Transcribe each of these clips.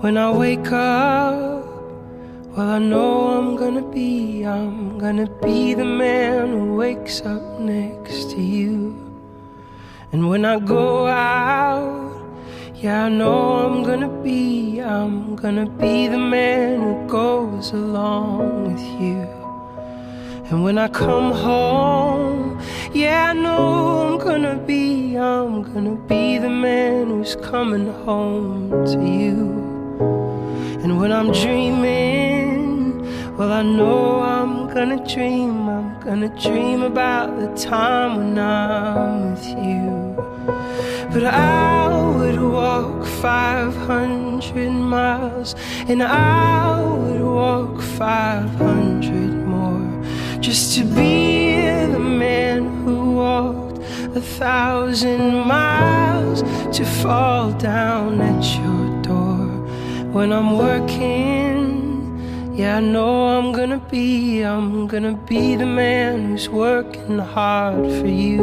When I wake up, well, I know I'm gonna be the man who wakes up next to you. And when I go out, yeah, I know I'm gonna be the man who goes along with you. And when I come home, yeah, I know I'm gonna be the man who's coming home to you. And when I'm dreaming, well, I know I'm gonna dream about the time when I'm with you. But I would walk 500 miles, and I would walk 500 more, just to be the man who walked 1,000 miles, to fall down at your door. When I'm working, yeah, I know I'm gonna be the man who's working hard for you.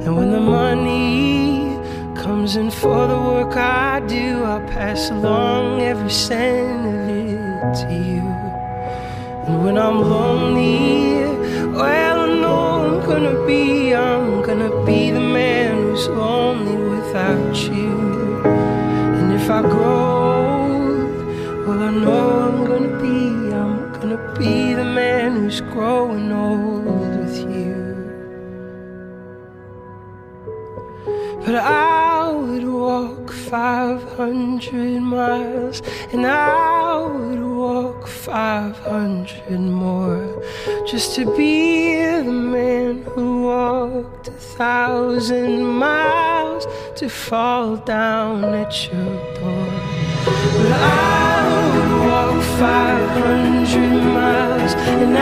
And when the money comes in for the work I do, I'll pass along every cent of it to you. And when I'm lonely, well, I know I'm gonna be the man who's lonely without you. And if I grow old, well, I know I'm gonna be the man who's growing old with you. But I would walk 500 miles, and I would walk 500 more, just to be the man who walked 1,000 miles, to fall down at your door. But I would walk 500 miles, and I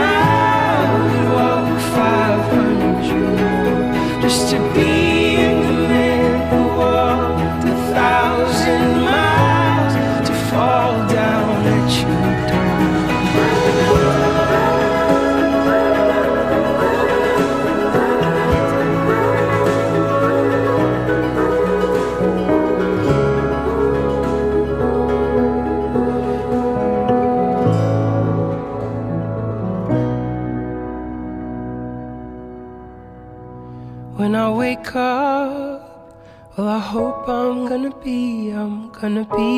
would walk 500 more, just to be the man who walked 1,000 miles, to fall down at your When I wake up, well, I hope I'm gonna be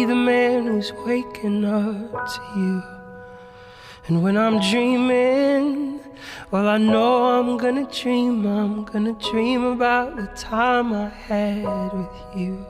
the man who's waking up to you. And when I'm dreaming, well, I know I'm gonna dream about the time I had with you.